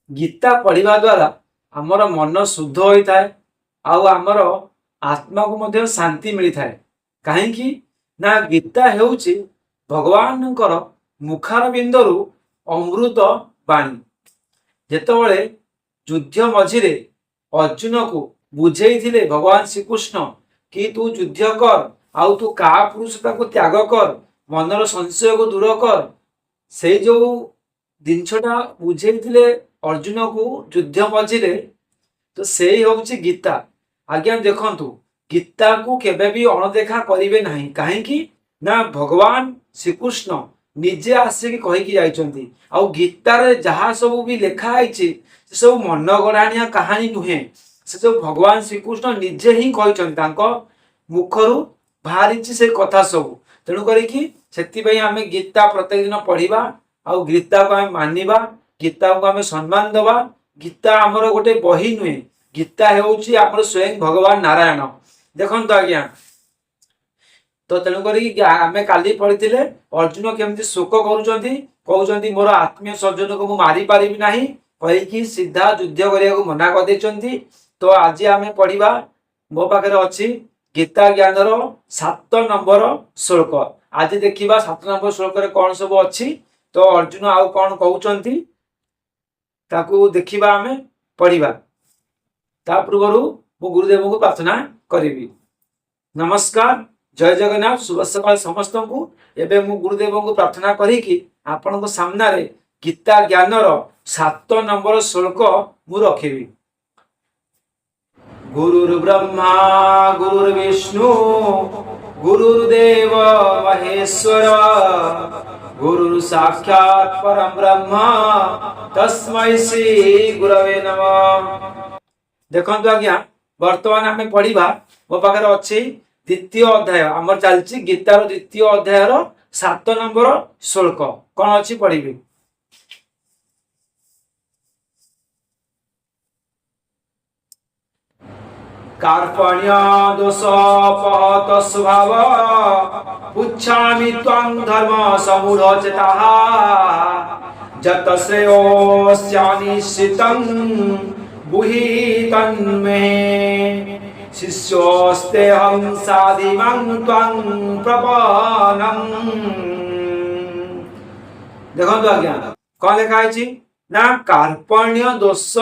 गीता पढ़िबा द्वारा आमर मन शुद्ध होता है आमर आत्मा को मध्य शांति मिलता है। कहीं ना गीता हेउची भगवान मुखार बिंदु अमृत बाणी। जेतबळे युद्ध मझिरे अर्जुन को बुझे भगवान श्रीकृष्ण कि तू युद्ध कर आउ तू का पुरुषता को त्याग कर मनर संशय को दूर कर से जो जिनछटा बुझे अर्जुन को युद्ध मझिरे तो से हूँ गीता। आज्ञा देखंतु गीता को केबे भी अणदेखा करेंगे नहीं। कहीं ना भगवान श्रीकृष्ण निजे आसिक कहीकि जाइछंती आउ गीतार जहाँ सब भी लिखाई से सब मन गढ़ाणिया कहानी नुहे। से सब भगवान श्रीकृष्ण निजे ही कहते मुखर बाहरी से कथा सब। तेणु करी आम गीता प्रत्येक दिन पढ़ा आउ गीता को आम मानिबा गीता को आम सम्मान दबा। गीता आमर गोटे बही नुहे। गीता हेउची आमर स्वयं भगवान नारायण। देखंतु आज्ञा तो तेणुक आम काली पढ़ी अर्जुन केमती शोक कहते मोर आत्मीय सज्जन को मारी पारि ना कहीकि सीधा युद्ध करने को मना कर। तो आज आम पढ़ा मो पाखे अच्छी गीता ज्ञान 7 नंबर श्लोक। आज देखा 7 नंबर श्लोक कौन सब अच्छी तो अर्जुन आउ कौन कहते ताकू देखा आम पढ़ा। ता पूर्व मु गुरुदेव को प्रार्थना करी। नमस्कार, जय जगन्नाथ, शुभ सकाल समस्त को। एवं मु गुरुदेव को प्रार्थना करी आपण सामने गीता ज्ञान 7 नंबर श्लोक मु रखी। गुरुर्ब्रह्मा गुरुर्विष्णु गुरुर्देव महेश्वर गुरु साक्षात् परम ब्रह्म तस्मै श्री गुरवे नमः। देखंतु आज्ञा वर्तमान आम पढ़ा मो पाखे अच्छी द्वितीय अध्याय आमर चलती गीतार द्वितीय अध्यायर 7 नंबर श्लोक कौन अच्छी पढ़ी। कार्पण्य दोषोपहत स्वभाव पुच्छामि त्वं धर्म समूढचेताः जत श्रेयोस्यानिश्चितं बुहि तन्मे शिष्योस्तेऽहं साधिमां त्वं प्रपन्नम्। देखंतु आज्ञा कौन लिखा है ना कार्पण्य दोष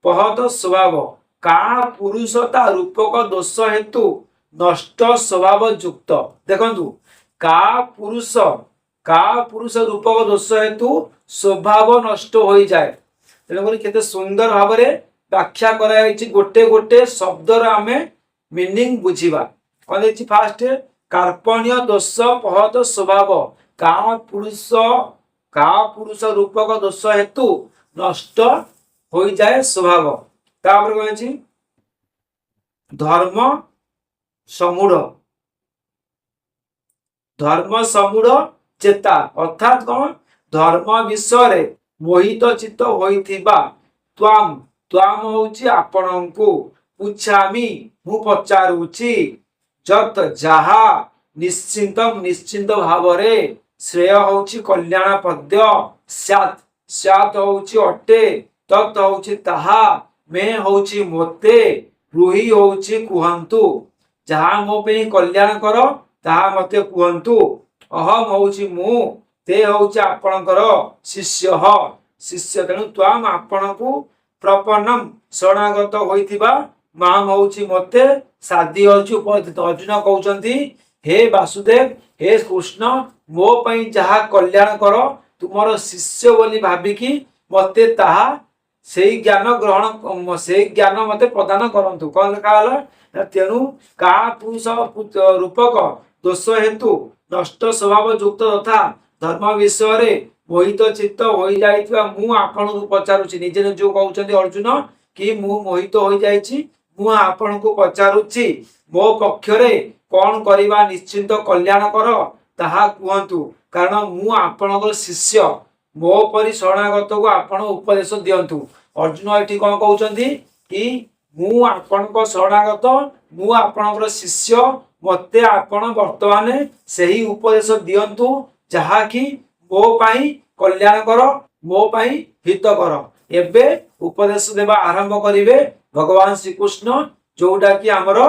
पहत स्वभाव का पुरुषता रूपक दोष हेतु नष्ट स्वभाव युक्त। देखंतु का पुरुष रूपक दोष हेतु स्वभाव नष्ट हो जाए। तेणुक केते सुंदर भाव व्याख्या कराई गोटे गोटे शब्दर आम मीनिंग बुझीबा। कौन देखिए फास्ट कार्पण्य दोष पहत स्वभाव का पुरुष रूपक दोष हेतु नष्ट हो जाए स्वभाव। तापर कौन धर्म समूढ़ चेता अर्थात कौन धर्म विषय मोहित चित्त होइथिबा त्वाम त्वाम होउची आपणंकु पुछामि मु पचारुची जत जहा निश्चिंत भावरे श्रेय होउची कल्याण पद्य स्यात् स्यात् होउची अटे तत् होउची ताहा मैं होउची मोते रुही होउची कुहंतु जहा मो पे कल्याण करो ताहा मते कुहंतु अहम होउची मु ते होउची आपणकर शिष्य शिष्य। तेणु त्वाम आपणकु प्रपन्नम शरणागत होइथिबा माम होउची मते साधी होउची उपस्थित। अर्जुन कहउचंती हे वासुदेव हे कृष्ण मो पई जहा कल्याण करो तुमर शिष्य बोली भाबिकी मते ताहा से ज्ञान ग्रहण से ज्ञान मते प्रदान करंतु। कौन लिखा तेणु का पुरुष रूपक दोष हेतु नष्ट स्वभाव युक्त तथा धर्म विषय मोहित चित्त हो जाइथिबा मु आपण को पचारुछि। निजे जो कहउछन्ती अर्जुन कि मु मोहित हो जाइछि मु आपण को पचारुछि मो पक्षरे कौन करिबा निश्चिंत कल्याण कर ताहा कुहंतु कारण मु आपणकर शिष्य मो परि शरणागत को आपण उपदेश दियंतु। अर्जुन एठी कौन कहउछन्ती कि मु आपणक शरणागत मु आपणकर शिष्य मते आपण वर्तमान सही उपदेश दियंतु जहा कि मो पाई कल्याण कर मो पाई हित कर। एबे उपदेश देवा आरंभ करिवे भगवान श्रीकृष्ण, जोटा कि आमर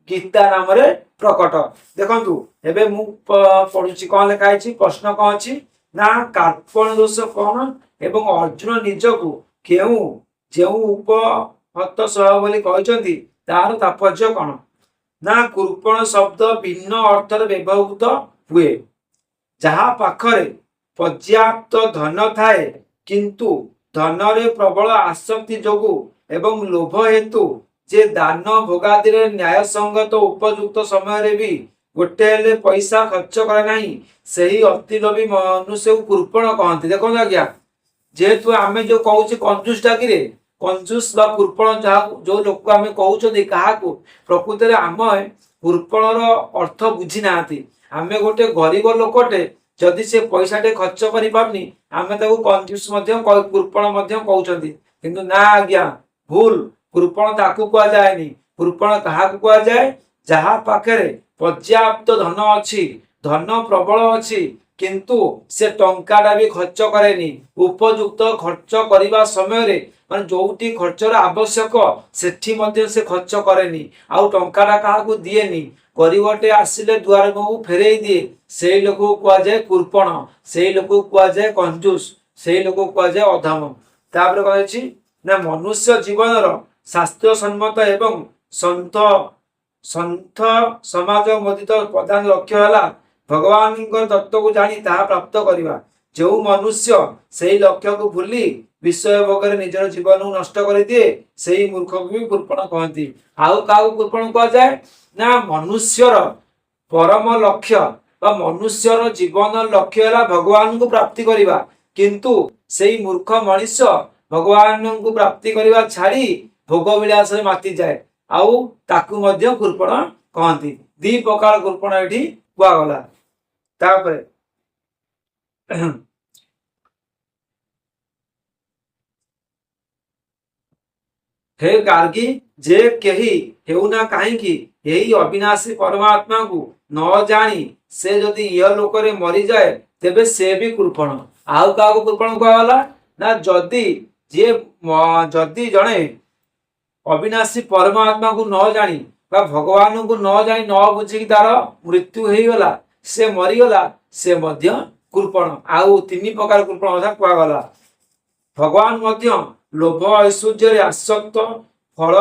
गीता नाम रे प्रकट। देखंतु एबे मु पढुची कोन लेखा आइछि, प्रश्न कोन अछि ना कार्पण्य दोष कोन एवं अर्जुन निजकु केउ जेउ उपहत सह बोली कहचंती तार तात्पर्य कोन ना कृपण शब्द भिन्न अर्थ रे व्यवहृत हुए, जहा पाखरे पर्याप्त धन थाए किंतु धन रे प्रबल आसक्ति जोगु एवं लोभ हेतु जे दान भोगादि रे न्याय संगत उपयुक्त समय रे भी गोटे हेले पैसा खर्च करे नहीं, सही अति लोभी मनुष्य को कृपण कहते। देखो आज्ञा, जेहेतु आमे जो कहूचे कंजूस टाकी रे कंजूस बा कृपण जहा जो लोक आमे कहउछथि काहाकू प्रकृति रे आम कृपणर अर्थ बुझी नाथि। आमे गोटे गरीब लोकटे जदि से पैसा टे खर्च करि पारनी आमे ताको कंजूस मध्य कृपण मध्य कहउछथि, किंतु ना आज्ञा भूल। कृपण ताकू कुआ जाएनी, कृपण काहाकू कुआ जाए जहा पाखरे पर्याप्त धन अछि, धन प्रबल अछि किंतु से टंकाटा भी खर्च करेनी, उपयुक्त खर्च करिबा समय रे मान जोटी खर्चर आवश्यक सेठी मध्य से खर्च करेनी, आउ टंकाटा काहाकू दिएनी, गरीबटे आसिले दुआर मुहु फेरेई दिए, सेई लोक को कुआ जाए कृपण, सेई लोक को कुआ जाए कंजूस, सेई लोक को कुआ जाए अधम। तापर कहछि ना मनुष्य जीवनर शास्त्र सम्मत एवं संत संत समाज मोदित प्रधान लक्ष्य है भगवान तत्व को जानी ताहा प्राप्त करवा। जो मनुष्य से लक्ष्य को भूली विषय भोग निजर जीवन को नष्ट कर दिए से मूर्ख को भी कृपण कहती। आउ क्या कृपण कह जाए ना मनुष्यर परम लक्ष्य बा मनुष्यर जीवन लक्ष्य है भगवान को प्राप्ति करवा, किंतु से मूर्ख मनुष्य भगवान को प्राप्ति करवा छाड़ी भोग विलास माति जाए, आउ ताकू मध्य कृपण कहती। दी प्रकार कृपण एठी कुआ गला। तापर हे गार्गी जे केही हेउना काहींकी एही अविनाशी परमात्मा को न जानी से जदि यह लोक रे मरी जाए तेबे से भी कृपण। आउ का कृपण कुआ गला ना जदि जे जदि जणे अविनाशी परमात्मा को न जानी बा भगवान को न जानी न बुझी तार मृत्यु हो गला से मरीगला से मध्य कृपण। आउ तीन प्रकार कृपण कथा कुआ गला। भगवान मध्य लोभ ऐश्वर्य रे आसक्त फल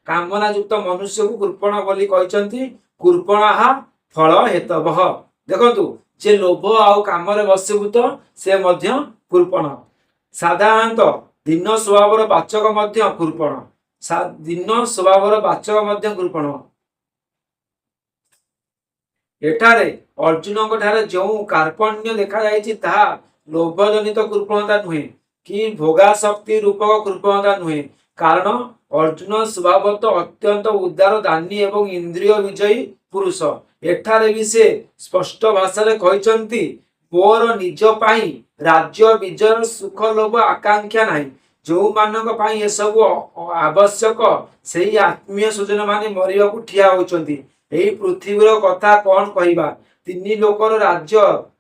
कामना युक्त मनुष्य को कृपण बोली कहचंती। कृपणाहा फल हेतवः। देखंतु जे लोभ आउ काम रे बसीभूत से मध्य कृपण। साधारणतः दिन स्वभावर वाचक मध्य कृपण, दिन स्वभावर वाचक मध्य कृपण। एठारे अर्जुन ठारे जो कार्पण्य देखा जाइछि ताहा लोभ जनित कृपणता नुहे कि भोगाशक्ति रूपक कृपणता नुहे, कारण अर्जुन स्वभावत अत्यंत उदार दानी एवं इंद्रिय विजयी पुरुष। एठारे भी से स्पष्ट भाषा रे कहिसंती मोर निज पाई राज्य विजय सुख लोभ आकांक्षा नाही। जो मानक पाई ए सब आवश्यक सेही आत्मीय स्वजन माने मरिबा को ठिया होचंती। एही पृथ्वीर कथा कौन कहवा, तीन लोकर राज्य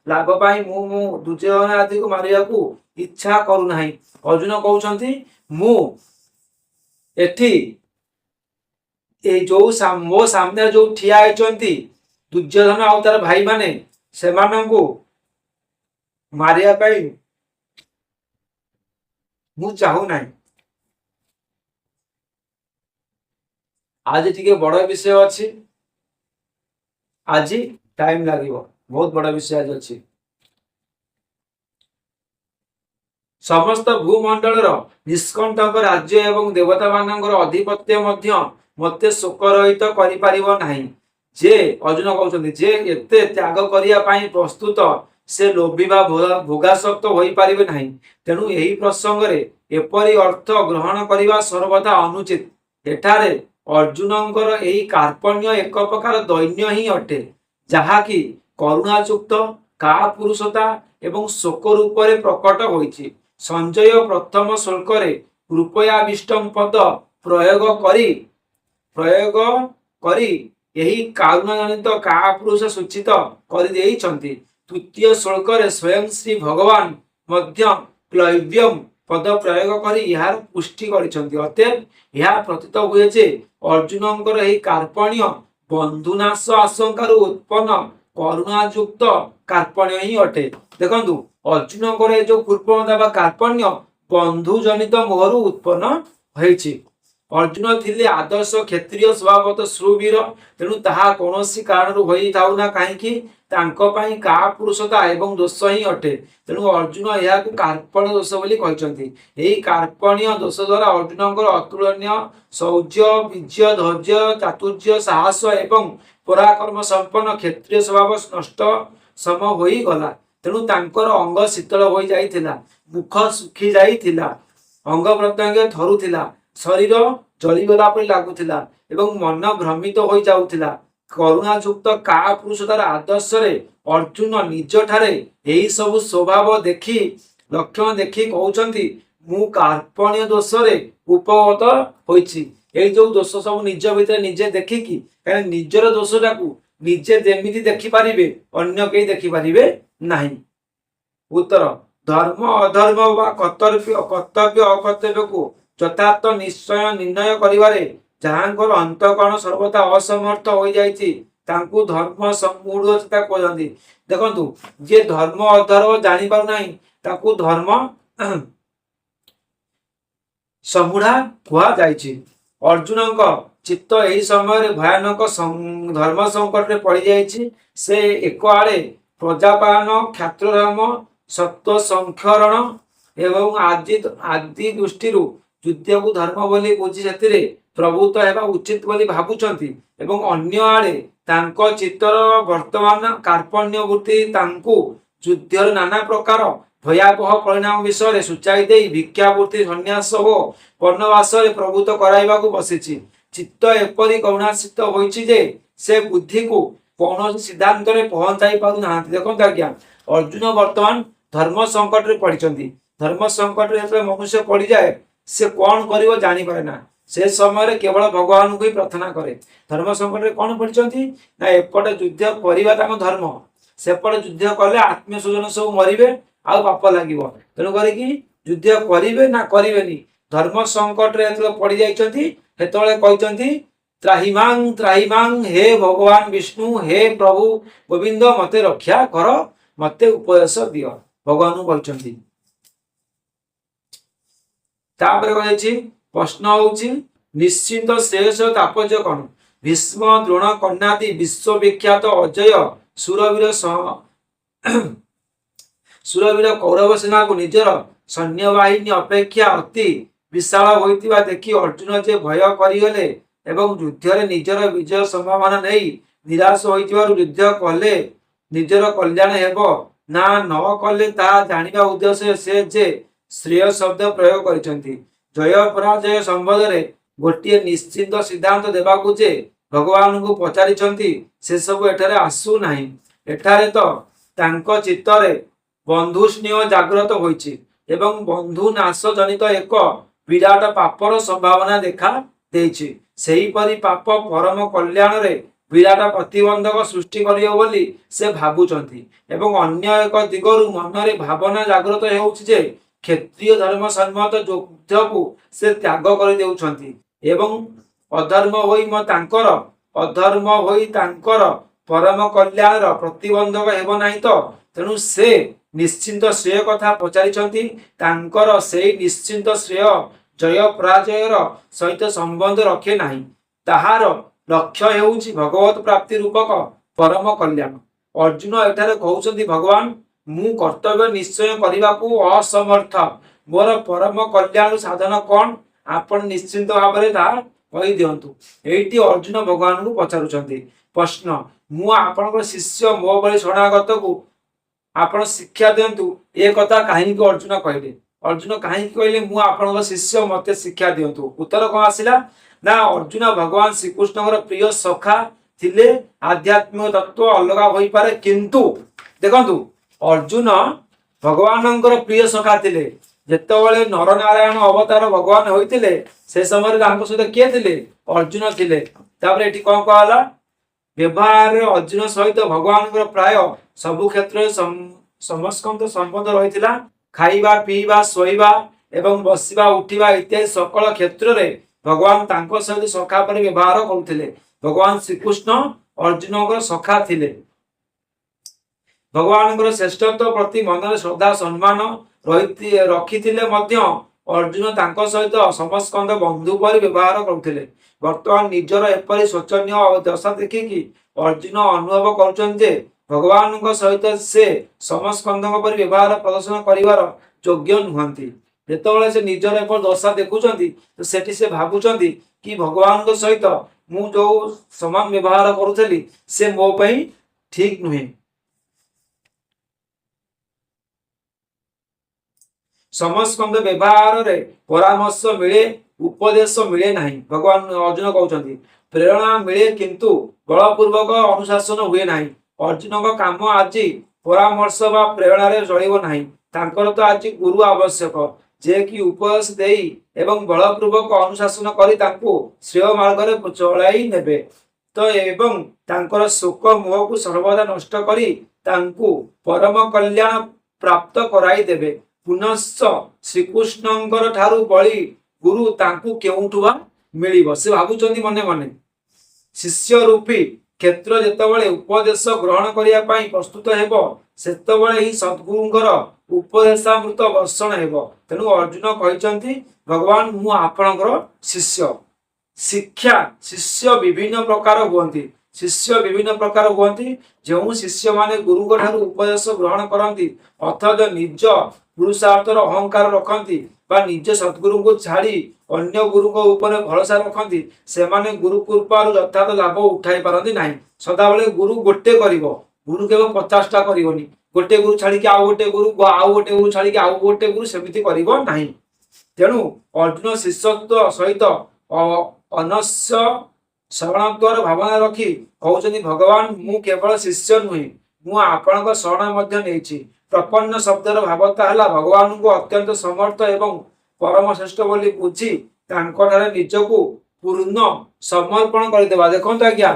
लाभ पाई मु दुर्योधन आदि को मारिबा को इच्छा करू नाही। अर्जुन कहउछंती मु एठी ए जो मो सामने जो ठिया आइचंती दुर्योधन आउ तार भाई माने सेमानंकु मारिया पाई मु चाहू नाही। आज टिके बड़ विषय अछि, आज टाइम लागिवो, बहुत बड़ा विषय आज अछि। समस्त भूमंडल निष्कंटक राज्य एवं देवता मानकर अधिपत्य मध्य मते शोक रहित करि परिबो नाही। जे अर्जुन कहउछन्ति जे एते त्याग करिया पाई प्रस्तुत से लोभी बा भोगासक्त होई परिबे नाही। तेनु एही प्रसंग रे एपरि अर्थ ग्रहण करिबा सर्वदा अनुचित। एठारे अर्जुनंकर एही कार्पण्य एक प्रकार दैन्य ही अटे, जहा कि करुणायुक्त का पुरुषता एवं शोक रूप रे प्रकट होईछि। संजय प्रथम श्लोक रे कृपयाविष्टम पद प्रयोग करी यही कारुणा जनित का पुरुष सूचित कर देइछन्ति। तृतीय श्लोक रे स्वयं श्री भगवान मध्य क्लैव्यम ପଦ ପ୍ରୟୋଗ କରି ଏହାର ପୁଷ୍ଟି କରିଛନ୍ତି। ଅତଏବ ଏହା ପ୍ରତୀତ ହୁଏ ଯେ ଅର୍ଜୁନଙ୍କର ଏହି କାର୍ପଣ୍ୟ ବନ୍ଧୁନାଶ ଆଶଙ୍କାରୁ ଉତ୍ପନ୍ନ କରୁଣାଯୁକ୍ତ କାର୍ପଣ୍ୟ ହିଁ ଅଟେ। ଦେଖନ୍ତୁ ଅର୍ଜୁନଙ୍କର ଏ ଯୋଉ କୃପଣତା ବା କାର୍ପଣ୍ୟ ବନ୍ଧୁ ଜନିତ ମୋହରୁ ଉତ୍ପନ୍ନ ହୋଇଛି। ଅର୍ଜୁନ ଥିଲେ ଆଦର୍ଶ କ୍ଷତ୍ରିୟ ସ୍ୱଭାବତଃ ସୁବୀର, ତେଣୁ ତାହା କୌଣସି କାରଣରୁ ହୋଇଥାଉ ନା କାହିଁକି ତାଙ୍କ ପାଇଁ କାପୁରୁଷତା ଏବଂ ଦୋଷ ହିଁ ଅଟେ। ତେଣୁ ଅର୍ଜୁନ ଏହାକୁ କାର୍ପଣ୍ୟ ଦୋଷ ବୋଲି କହିଛନ୍ତି। ଏହି କାର୍ପଣ୍ୟ ଦୋଷ ଦ୍ୱାରା ଅର୍ଜୁନଙ୍କର ଅତୁଳନୀୟ ଶୌର୍ଯ୍ୟ, ବିଜୟ, ଧୈର୍ଯ୍ୟ, ଚାତୁର୍ଯ୍ୟ, ସାହସ ଏବଂ ପରାକ୍ରମ ସମ୍ପନ୍ନ କ୍ଷତ୍ରିୟ ସ୍ୱଭାବ ନଷ୍ଟ ସମ ହୋଇଗଲା। ତେଣୁ ତାଙ୍କର ଅଙ୍ଗ ଶୀତଳ ହୋଇଯାଇଥିଲା, ମୁଖ ଶୁଖି ଯାଇଥିଲା, ଅଙ୍ଗ ପ୍ରତ୍ୟଙ୍ଗ ଥରୁଥିଲା, ଶରୀର ଜଳିଗଲା ପରି ଲାଗୁଥିଲା ଏବଂ ମନ ଭ୍ରମିତ ହୋଇଯାଉଥିଲା। କରୁଣାଯୁକ୍ତ କାପୁରୁଷତାର ଆଦର୍ଶରେ ଅର୍ଜୁନ ନିଜଠାରେ ଏହି ସବୁ ସ୍ୱଭାବ ଦେଖି ଲକ୍ଷଣ ଦେଖି କହୁଛନ୍ତି ମୁଁ କାର୍ପଣ୍ୟ ଦୋଷରେ ଉପଗତ ହୋଇଛି। ଏଇ ଯୋଉ ଦୋଷ ସବୁ ନିଜ ଭିତରେ ନିଜେ ଦେଖିକି, କାରଣ ନିଜର ଦୋଷଟାକୁ ନିଜେ ଯେମିତି ଦେଖିପାରିବେ ଅନ୍ୟ କେହି ଦେଖିପାରିବେ ନାହିଁ। ଉତ୍ତର, ଧର୍ମ ଅଧର୍ମ ବା କର୍ତ୍ତବ୍ୟ ଅକର୍ତ୍ତବ୍ୟକୁ ଯଥାର୍ଥ ନିଶ୍ଚୟ ନିର୍ଣ୍ଣୟ କରିବାରେ ଯାହାଙ୍କର ଅନ୍ତଃକରଣ ସର୍ବଦା ଅସମର୍ଥ ହୋଇଯାଇଛି ତାଙ୍କୁ ଧର୍ମ ସମୂଢ଼ତା କୁହନ୍ତି। ଦେଖନ୍ତୁ ଯିଏ ଧର୍ମ ଅଧର୍ମ ଜାଣିପାରୁନାହିଁ ତାକୁ ଧର୍ମ ସମୂଢ଼ା କୁହାଯାଇଛି। ଅର୍ଜୁନଙ୍କ ଚିତ୍ତ ଏହି ସମୟରେ ଭୟାନକ ଧର୍ମ ସଙ୍କଟରେ ପଡ଼ିଯାଇଛି। ସେ ଏକ ଆଡ଼େ ପ୍ରଜାପାଳନ, କ୍ଷାତ୍ରଧର୍ମ, ସତ୍ତ୍ୱ ସଂରକ୍ଷଣ ଏବଂ ଆଦି ଦୃଷ୍ଟିରୁ ଯୁଦ୍ଧକୁ ଧର୍ମ ବୋଲି ବୁଝି ସେଥିରେ ପ୍ରବୃତ୍ତ ହେବା ଉଚିତ ବୋଲି ଭାବୁଛନ୍ତି ଏବଂ ଅନ୍ୟ ଆଡ଼େ ତାଙ୍କ ଚିତ୍ତର ବର୍ତ୍ତମାନ କାର୍ପଣ୍ୟ ବୃତ୍ତି ତାଙ୍କୁ ଯୁଦ୍ଧର ନାନା ପ୍ରକାର ଭୟାବହ ପରିଣାମ ବିଷୟରେ ସୂଚାଇ ଦେଇ ଭିକ୍ଷାବୃତ୍ତି, ସନ୍ନ୍ୟାସ ଓ ବନବାସରେ ପ୍ରବୃତ୍ତ କରାଇବାକୁ ବସିଛି। ଚିତ୍ତ ଏପରି କରୁଣାସିତ ହୋଇଛି ଯେ ସେ ବୁଦ୍ଧିକୁ କୌଣସି ସିଦ୍ଧାନ୍ତରେ ପହଞ୍ଚାଇ ପାରୁନାହାନ୍ତି। ଦେଖନ୍ତୁ ଆଜ୍ଞା, ଅର୍ଜୁନ ବର୍ତ୍ତମାନ ଧର୍ମ ସଙ୍କଟରେ ପଡ଼ିଛନ୍ତି। ଧର୍ମ ସଙ୍କଟରେ ଯେତେବେଳେ ମନୁଷ୍ୟ ପଡ଼ିଯାଏ ସେ କଣ କରିବ ଜାଣିପାରେ ନା, ସେ ସମୟରେ କେବଳ ଭଗବାନଙ୍କୁ ହିଁ ପ୍ରାର୍ଥନା କରେ। ଧର୍ମ ସଙ୍କଟରେ କଣ ପଡ଼ିଛନ୍ତି ନା ଏପଟେ ଯୁଦ୍ଧ କରିବା ତାଙ୍କ ଧର୍ମ, ସେପଟେ ଯୁଦ୍ଧ କଲେ ଆତ୍ମୀୟ ସ୍ୱଜନ ସବୁ ମରିବେ ଆଉ ପାପ ଲାଗିବ। ତେଣୁ କରିକି ଯୁଦ୍ଧ କରିବେ ନା କରିବେନି, ଧର୍ମ ସଙ୍କଟରେ ଯେତେବେଳେ ପଡ଼ି ଯାଇଛନ୍ତି ସେତେବେଳେ କହିଛନ୍ତି ତ୍ରାହିମାଂ ତ୍ରାହିମାଂ, ହେ ଭଗବାନ ବିଷ୍ଣୁ, ହେ ପ୍ରଭୁ ଗୋବିନ୍ଦ ମତେ ରକ୍ଷା କର, ମତେ ଉପଦେଶ ଦିଅ, ଭଗବାନଙ୍କୁ କହିଛନ୍ତି। ତାପରେ କହିଛି ପ୍ରଶ୍ନ ହଉଛି ନିଶ୍ଚିନ୍ତ ଶ୍ରେୟସ ତାପର୍ଯ୍ୟ କଣ? ଭୀଷ୍ମ, ଦ୍ରୋଣ, କର୍ଣ୍ଣାଦି ବିଶ୍ୱବିଖ୍ୟାତ ଅଜୟ ସୁରବୀର କୌରବ ସେନାକୁ ନିଜର ସୈନ୍ୟବାହିନୀ ଅପେକ୍ଷା ଅତି ବିଶାଳ ହୋଇଥିବା ଦେଖି ଅର୍ଜୁନ ଯେ ଭୟ କରିଗଲେ ଏବଂ ଯୁଦ୍ଧରେ ନିଜର ବିଜୟ ସମ୍ଭାବନା ନେଇ ନିରାଶ ହୋଇଥିବାରୁ ଯୁଦ୍ଧ କଲେ ନିଜର କଲ୍ୟାଣ ହେବ ନା ନ କଲେ ତାହା ଜାଣିବା ଉଦ୍ଦେଶ୍ୟରେ ସେ ଯେ ଶ୍ରେୟ ଶବ୍ଦ ପ୍ରୟୋଗ କରିଛନ୍ତି। ଜୟ ପରାଜୟ ସମ୍ବନ୍ଧରେ ଗୋଟିଏ ନିଶ୍ଚିତ ସିଦ୍ଧାନ୍ତ ଦେବାକୁ ଯେ ଭଗବାନଙ୍କୁ ପଚାରିଛନ୍ତି ସେସବୁ ଏଠାରେ ଆସୁନାହିଁ। ଏଠାରେ ତ ତାଙ୍କ ଚିତ୍ତରେ ବନ୍ଧୁ ସ୍ନେହ ଜାଗ୍ରତ ହୋଇଛି ଏବଂ ବନ୍ଧୁ ନାଶ ଜନିତ ଏକ ବିରାଟ ପାପର ସମ୍ଭାବନା ଦେଖା ଦେଇଛି। ସେହିପରି ପାପ ପରମ କଲ୍ୟାଣରେ ବିରାଟ ପ୍ରତିବନ୍ଧକ ସୃଷ୍ଟି କରିବ ବୋଲି ସେ ଭାବୁଛନ୍ତି ଏବଂ ଅନ୍ୟ ଏକ ଦିଗରୁ ମନରେ ଭାବନା ଜାଗ୍ରତ ହେଉଛି ଯେ କ୍ଷତ୍ରିୟ ଧର୍ମ ସମ୍ମତ ଯୁଦ୍ଧକୁ ସେ ତ୍ୟାଗ କରିଦେଉଛନ୍ତି ଏବଂ ଅଧର୍ମ ହୋଇ ତାଙ୍କର ପରମ କଲ୍ୟାଣର ପ୍ରତିବନ୍ଧକ ହେବ ନାହିଁ ତ। ତେଣୁ ସେ ନିଶ୍ଚିନ୍ତ ଶ୍ରେୟ କଥା ପଚାରିଛନ୍ତି। ତାଙ୍କର ସେଇ ନିଶ୍ଚିନ୍ତ ଶ୍ରେୟ ଜୟ ପରାଜୟର ସହିତ ସମ୍ବନ୍ଧ ରଖେ ନାହିଁ, ତାହାର ଲକ୍ଷ୍ୟ ହେଉଛି ଭଗବତ ପ୍ରାପ୍ତି ରୂପକ ପରମ କଲ୍ୟାଣ। ଅର୍ଜୁନ ଏଠାରେ କହୁଛନ୍ତି ଭଗବାନ ମୁଁ କର୍ତ୍ତବ୍ୟ ନିଶ୍ଚୟ କରିବାକୁ ଅସମର୍ଥ, ମୋର ପରମ କଲ୍ୟାଣ ସାଧନ କଣ ଆପଣ ନିଶ୍ଚିନ୍ତ ଭାବରେ ତାହା କହିଦିଅନ୍ତୁ। ଏଇଠି ଅର୍ଜୁନ ଭଗବାନଙ୍କୁ ପଚାରୁଛନ୍ତି ପ୍ରଶ୍ନ, ମୁଁ ଆପଣଙ୍କର ଶିଷ୍ୟ, ମୋ ଭଳି ଶରଣାଗତକୁ ଆପଣ ଶିକ୍ଷା ଦିଅନ୍ତୁ। ଏ କଥା କାହିଁକି ଅର୍ଜୁନ କହିଲେ? ଅର୍ଜୁନ କାହିଁକି କହିଲେ ମୁଁ ଆପଣଙ୍କ ଶିଷ୍ୟ, ମତେ ଶିକ୍ଷା ଦିଅନ୍ତୁ? ଉତ୍ତର କଣ ଆସିଲା ନା ଅର୍ଜୁନ ଭଗବାନ ଶ୍ରୀକୃଷ୍ଣଙ୍କର ପ୍ରିୟ ସଖା ଥିଲେ। ଆଧ୍ୟାତ୍ମିକ ତତ୍ତ୍ୱ ଅଲଗା ହୋଇପାରେ, କିନ୍ତୁ ଦେଖନ୍ତୁ ଅର୍ଜୁନ ଭଗବାନଙ୍କର ପ୍ରିୟ ସଖା ଥିଲେ। ଯେତେବେଳେ ନରନାରାୟଣ ଅବତାର ଭଗବାନ ହୋଇଥିଲେ ସେ ସମୟରେ ତାଙ୍କ ସହିତ କିଏ ଥିଲେ? ଅର୍ଜୁନ ଥିଲେ। ତାପରେ ଏଠି କଣ କୁହାଗଲା? ବ୍ୟବହାରରେ ଅର୍ଜୁନ ସହିତ ଭଗବାନଙ୍କର ପ୍ରାୟ ସବୁ କ୍ଷେତ୍ରରେ ସମସ୍ତଙ୍କ ସମ୍ବନ୍ଧ ରହିଥିଲା। ଖାଇବା, ପିଇବା, ଶୋଇବା ଏବଂ ବସିବା ଉଠିବା ଇତ୍ୟାଦି सकल क्षेत्र रे भगवान तांको सहित सखा पर व्यवहार करुथिले। भगवान श्रीकृष्ण अर्जुन सखा थिले। भगवान श्रेष्ठत्व प्रति मन में श्रद्धा सम्मान रखिथिले मध्य अर्जुन तांको सहित समस्कंद बंधु पर व्यवहार करुथिले। वर्तमान निजर एपरि शोचनीय दशा देखिकी अर्जुन अनुभव करुछन्ते भगवान सहित से समस्कंद पर व्यवहार प्रदर्शन करिवार योग्य नुहंती। जेतेबेले से निजर एपर दशा देखुछन्ती तो सेठी से भाबुछन्ती कि भगवान सहित मु जो समान व्यवहार करुथली से मो पई ठीक नुहे। समस्कंद व्यवहार रे परामर्श मिले उपदेश मिले नहीं। भगवान अर्जुन कहते प्रेरणा मिले किंतु बलपूर्वक अनुशासन हुए नहीं। अर्जुन का काम आज परामर्श व प्रेरणा चलिब नहीं। तांकर तो आज गुरु आवश्यक जे कि उपदेश देई एवं बलपूर्वक अनुशासन करी तांको श्रेय मार्ग रे चलाई नेबे तो एवं तांकर शोक मोह को सर्वदा नष्ट करी तांको परम कल्याण प्राप्त कराई देबे। पुनश्च श्रीकृष्णंकर ठारू बळी गुरु तांकु केउठुवा मिलिबो से भाबुचंदी मने मने। शिष्य रूपी क्षेत्र जेतेबेले उपदेश ग्रहण करिया पई प्रस्तुत हेबो सेतेबेले ही सद्गुरुंकर उपदेशामृत वर्षण हेबो। तेनु अर्जुन कहिचंती भगवान मु आपणकर शिष्य। शिक्षा शिष्य विभिन्न प्रकार हुअंती। शिष्य विभिन्न प्रकार हुअंती। जो शिष्य माने गुरु को ठारू उपदेश ग्रहण करंती अथवा निज पुरुषार्थर अहंकार रखती बा निज सद्गुरु को छाड़ी अन्य गुरु को ऊपर भरोसा रखती से माने गुरु कृपार यथार्थ लाभ उठाई पारती नहीं। सदाबले गुरु गोटे करिवो। गुरु केवल 50टा करिवोनी। गोटे गुरु छाड़ी के आउ गोटे गुरु आउ गोटे गुरु छाड़ी के आउ गोटे गुरु सेमिति करिवो नहीं। तेणु अर्जुन शिष्यत्व सहित अनस्य शरणत्वर भावना रखी कहउछन्ती भगवान मु केवल शिष्य नुहे मु आपणक शरण मध्य नेछि। प्रपन्न शब्दर भावता है भगवान को अत्यंत समर्थ एवं परम श्रेष्ठ बोली बुझी निजको पूर्ण समर्पण करदेवा। देखो आज्ञा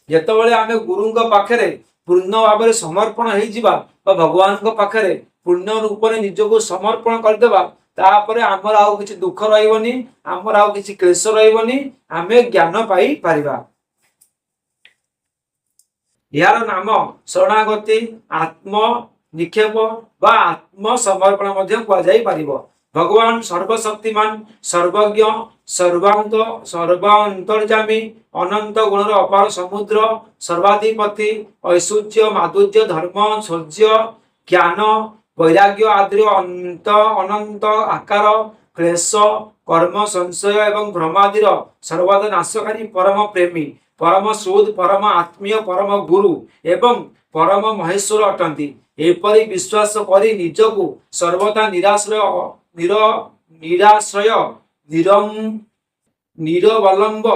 जितेबाला आम गुरु पाखे पूर्ण भाव में समर्पण हो भगवान पाखे पूर्ण रूप में निजको समर्पण करदेवा तापर आमर आउ किछि दुख रहिबनी आमर आउ किछि क्लेश रहिबनी आमे ज्ञान पाई परिबा। यार नाम शरणागति आत्म निक्षेप बा आत्म समर्पण मध्य कुआ जाई परिबो। भगवान सर्वशक्तिमान सर्वज्ञ सर्वांत सर्वांतर्यामी अनंत गुणर अपार समुद्र सर्वाधिपति ऐश्वर्य माधुर्य धर्म शौर्य ज्ञान वैराग्य आदि अंत अनंत आकार क्लेश कर्म संशय एवं भ्रमादिर सर्वदा नाशकारी परम प्रेमी परम सुध परम आत्मीय परम गुरु एवं परम महेश्वर अटंती। एपरि विश्वास करी निजको सर्वदा निराश्रय निरवलंब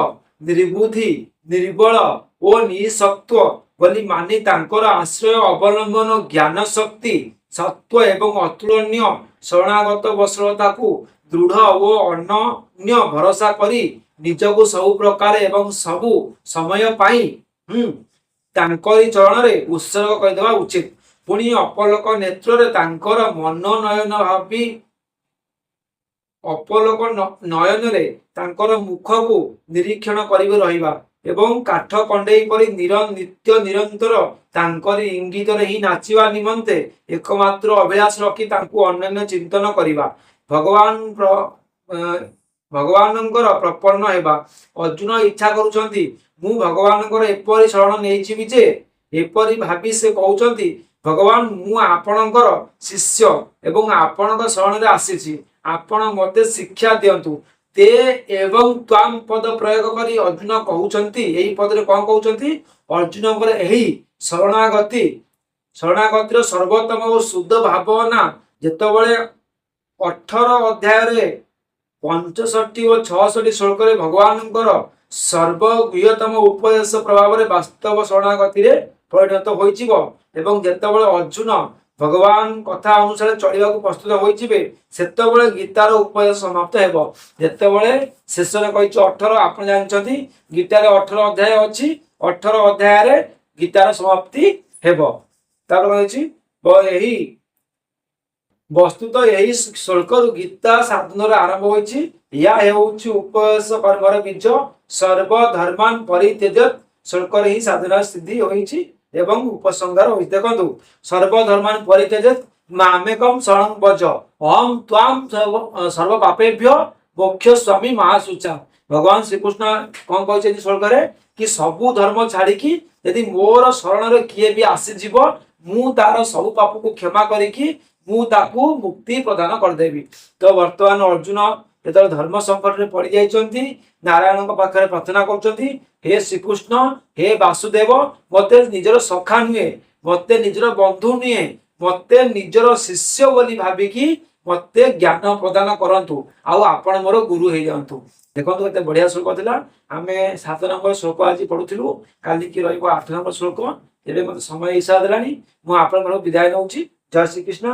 निर्बुद्धि निर्बल और निःशक्त्व बोली मानी तांकर आश्रय अवलंबन ज्ञान शक्ति सत्व एवं अतुलनीय शरणागत वसलता को दृढ़ और अनन्य भरोसा करी निजको सबु प्रकार एवं सबु समय पाई तांकरी चरण रे उत्सर्ग करदेवा उचित। पुणी अपलोक नेत्र तांकर मनोनयन भावी अपलोक नयन रे तांकर मुख को निरीक्षण करिवे रहिबा एवं काठ कंडेई परि नित्य निरंतर तांकरी इंगित रे ही नाचिबा निमंते एकमात्र अभिलाष रखी तांको अन्य चिंतन करिबा। भगवानंकर प्रपन्न हेबा। अर्जुन इच्छा करुछंती मु भगवानंकर एपरि शरण नेइछि जे एपरि भाबी से कहउछंती भगवान मु आपणकर शिष्य एवं आपणक शरण रे आसीछि आपण मते शिक्षा दियंतु ते एवं त्वाम पद प्रयोग करी अर्जुन कहउछंती एही पद रे कोन कहउछंती अर्जुनकर एही शरणागतिर सर्वोत्तम और शुद्ध भावना जेतबेले 18 अध्याय रे 65 और 66 श्लोक रे भगवानंकर सर्वगुह्यतम उपदेश प्रभाव रे वास्तव शरणागति रे परिणत होइचिबो एवं जेतबेले अर्जुन भगवान कथा अनुसार चलिबा को प्रस्तुत होइचिबे सेतबेले गीतार उपदेश समाप्त हेबो। जेतबेले शेष रे कहिछ 18 आपण जानछथि गीता रे 18 अध्याय अछि 18 अध्याय रे गीतार समाप्ति हेबो। तार कहिछि एही ବସ୍ତୁତଃ ଏହି ଶ୍ଳୋକରୁ ଗୀତା ସାଧନାର ଆରମ୍ଭ ହୋଇଛି। ଏହା ହେଉଛି ଉପବାସ କର୍ମର ବୀଜ। ସର୍ବ ଧର୍ମାନ ପରିତ୍ୟଜତ ଶ୍ଳୋକରେ ହିଁ ସାଧନାର ସିଦ୍ଧି ହୋଇଛି ଏବଂ ଉପସଂହାର ହୋଇଛି। ଦେଖନ୍ତୁ, ସର୍ବ ଧର୍ମାନ ପରିତ୍ୟଜତ ମାମେକମ୍ ଶରଣଂ ବ୍ରଜ ଅହଂ ତ୍ୱାଂ ସର୍ବ ପାପେଭ୍ୟ ମୋକ୍ଷୟିଷ୍ୟାମି ମା ଶୁଚା। ଭଗବାନ ଶ୍ରୀକୃଷ୍ଣ କଣ କହିଛନ୍ତି ଶ୍ଳୋକରେ କି ସବୁ ଧର୍ମ ଛାଡିକି ଯଦି ମୋର ଶରଣରେ କିଏ ବି ଆସିଯିବ, ମୁଁ ତାର ସବୁ ପାପକୁ କ୍ଷମା କରିକି ମୁଁ ତାକୁ ମୁକ୍ତି ପ୍ରଦାନ କରିଦେବି। ତ ବର୍ତ୍ତମାନ ଅର୍ଜୁନ ଯେତେବେଳେ ଧର୍ମ ସଂକଟରେ ପଡି ଯାଇଛନ୍ତି, ନାରାୟଣଙ୍କ ପାଖରେ ପ୍ରାର୍ଥନା କରୁଛନ୍ତି, ହେ ଶ୍ରୀକୃଷ୍ଣ, ହେ ବାସୁଦେବ, ମତେ ନିଜର ସଖା ନୁହେଁ, ମତେ ନିଜର ବନ୍ଧୁ ନୁହେଁ, ମତେ ନିଜର ଶିଷ୍ୟ ବୋଲି ଭାବିକି ମତେ ଜ୍ଞାନ ପ୍ରଦାନ କରନ୍ତୁ, ଆଉ ଆପଣ ମୋର ଗୁରୁ ହେଇଯାଆନ୍ତୁ। ଦେଖନ୍ତୁ କେତେ ବଢିଆ ଶ୍ଲୋକ ଥିଲା। ଆମେ 7 ନମ୍ବର ଶ୍ଲୋକ ଆଜି ପଢୁଥିଲୁ, କାଲିକି ରହିବ 8 ନମ୍ବର ଶ୍ଲୋକ। ଏବେ ମତେ ସମୟ ହିସାବ ଦେଲାଣି, ମୁଁ ଆପଣଙ୍କର ବିଦାୟ ନଉଛି। ଜୟ ଶ୍ରୀକୃଷ୍ଣ।